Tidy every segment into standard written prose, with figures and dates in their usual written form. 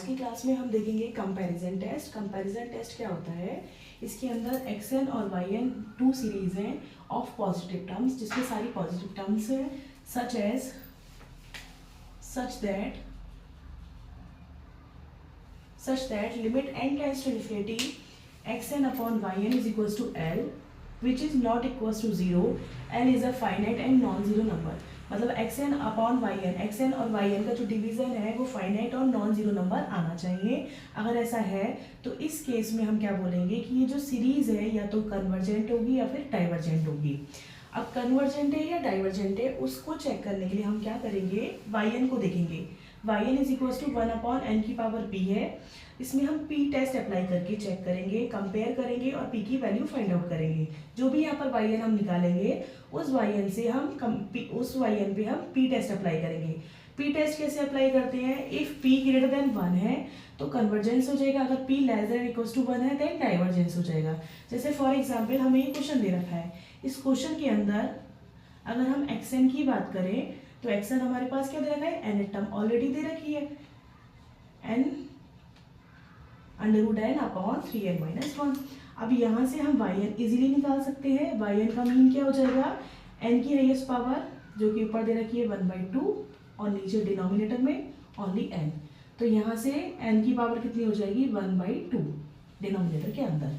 की क्लास में हम देखेंगे कंपैरिजन टेस्ट। कंपैरिजन टेस्ट क्या होता है, इसके अंदर xn और yn टू सीरीज हैं ऑफ पॉजिटिव टर्म्स, जिसमें सारी पॉजिटिव टर्म्स हैं, such that limit n tends to infinity xn upon yn is equals to L which is not equals to 0. L is a finite and non-zero number. मतलब xn upon yn, xn और yn का जो division है वो finite और non zero number आना चाहिए। अगर ऐसा है तो इस केस में हम क्या बोलेंगे कि ये जो सीरीज है या तो कन्वर्जेंट होगी या फिर डाइवर्जेंट होगी। अब कन्वर्जेंट है या डाइवर्जेंट है उसको चेक करने के लिए हम क्या करेंगे, yn को देखेंगे। yn is equals to 1 upon n की पावर p है। इसमें हम p टेस्ट अप्लाई करके चेक करेंगे, कंपेयर करेंगे और p की वैल्यू फाइंड आउट करेंगे। जो भी यहाँ पर yn हम निकालेंगे उस yn से हम उस yn पे हम p टेस्ट अप्लाई करेंगे। p टेस्ट कैसे अप्लाई करते हैं, इफ p ग्रेटर देन 1 है तो कन्वर्जेंस हो जाएगा, अगर p less than equals to 1 है देन डाइवर्जेंस हो जाएगा। जैसे फॉर एग्जाम्पल हमें ये क्वेश्चन दे रखा है, इस क्वेश्चन के अंदर अगर हम xn की बात करें तो xn हमारे पास क्या दे रखा है, n टर्म ऑलरेडी दे रखी है, n under n upon 3n minus 1। अब यहाँ से हम yn इजीली निकाल सकते हैं। yn का मीन क्या हो जाएगा, n की हाईएस्ट पावर जो कि ऊपर दे रखी है 1/2 और नीचे डिनोमिनेटर में ओनली n, तो यहाँ से n की पावर कितनी हो जाएगी 1/2 डिनोमिनेटर के अंदर,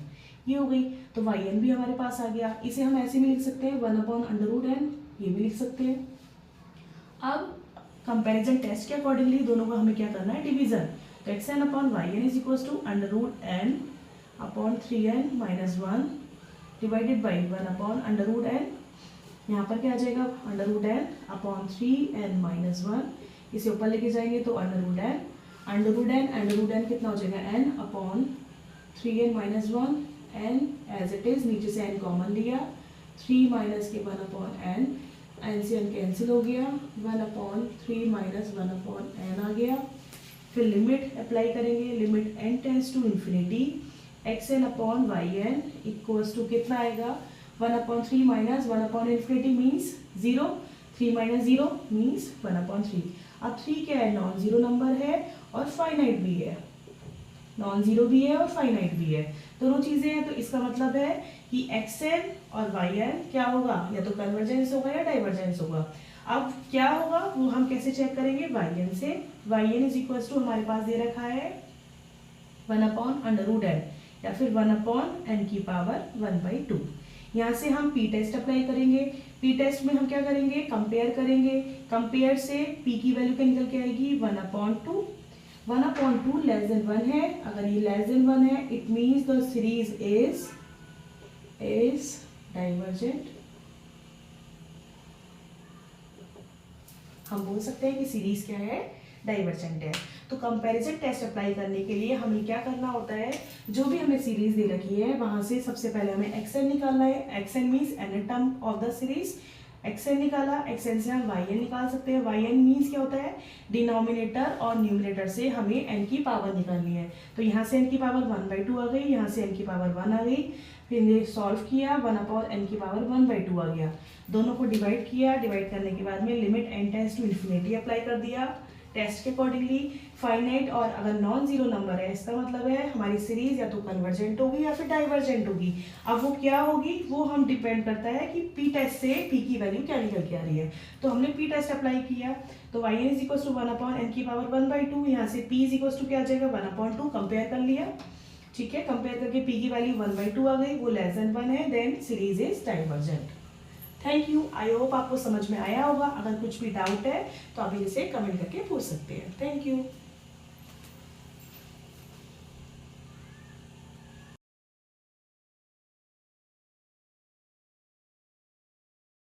ये हो गई। तो yn भी हमारे पास आ गया। इसे हम ऐसे भी लिख सकते हैं 1 अपॉन √n, ये भी लिख सकते हैं। अब कंपैरिजन टेस्ट के अकॉर्डिंगली दोनों का हमें क्या करना है, डिवीजन। तो xn upon yn is equals to √n upon 3n minus 1 divided by 1 upon √n, यहाँ पर क्या आ जाएगा √n अपॉन 3n माइनस 1, इसे ऊपर लेके जाएंगे तो √n कितना हो जाएगा n upon 3n minus 1, n as it is, नीचे से n कॉमन लिया, 3 माइनस के 1 अपॉन n, n से n कैंसिल हो गया, 1 अपॉन 3 माइनस 1 अपॉन n आ गया। फिर लिमिट अप्लाई करेंगे, limit n tends to infinity xn upon yn equals to कितना आएगा 1 upon 3 minus 1 upon infinity means 0, 3 minus 0 means 1 upon 3। अब 3 क्या है, नॉन जीरो नंबर है और फाइनाइट भी है, नॉन जीरो भी है और फाइनाइट भी है, दोनों चीजें हैं। तो इसका मतलब है कि xn और yn क्या होगा, या तो कन्वर्जेंस होगा या डाइवर्जेंस होगा। अब क्या होगा वो हम कैसे चेक करेंगे, yn से। yn इज इक्वल्स टू हमारे पास दे रखा है 1 अपॉन √n या फिर 1 अपॉन n की पावर 1/2। यहाँ से हम p टेस्ट अप्लाई करेंगे। p टेस्ट में हम क्या करेंगे, कंपेयर करेंगे। कंपेयर से p की वैल्यू क्या निकल के आएगी 1 अपॉन 2। 1 अपॉन 2 लेस देन 1 है, अगर ये लेस देन 1 है it means the series is divergent. हम बोल सकते हैं कि सीरीज क्या है, डाइवर्जेंट है। तो कंपैरिजन टेस्ट अप्लाई करने के लिए हमें क्या करना होता है, जो भी हमें सीरीज दे रखी है वहां से सबसे पहले हमें xn निकालना है। xn means n term of the series, xn निकाला, xn से हम yn निकाल सकते हैं। yn मीन्स क्या होता है, डिनोमिनेटर और न्यूमिनेटर से हमें n की पावर निकालनी है। तो यहाँ से n की पावर 1/2 आ गई, यहाँ से n की पावर 1 आ गई, फिर ये सॉल्व किया, 1 अपॉन n की पावर 1/2 आ गया। दोनों को डिवाइड किया, डिवाइड करने के बाद में limit n tends to infinity apply कर दिया टेस्ट के अकॉर्डिंगली। फाइनाइट और अगर नॉन जीरो नंबर है इसका मतलब है हमारी सीरीज या तो कन्वर्जेंट होगी या फिर डाइवर्जेंट होगी। अब वो क्या होगी वो हम डिपेंड करता है कि p टेस्ट से p की वैल्यू क्या निकल के आ रही है। तो हमने p टेस्ट अप्लाई किया, तो yn is equals to 1 upon n की पावर 1/2, यहाँ से p इज इक्वल्स टू क्या आ जाएगा 1 अपॉन 2, कंपेयर कर लिया, ठीक है। कंपेयर करके p की वैल्यू 1/2 आ गई, वो लेस देन 1 है, then series is divergent. Thank you, I hope आपको समझ में आया होगा। अगर कुछ भी डाउट है तो आप इसे कमेंट करके पूछ सकते हैं। Thank you.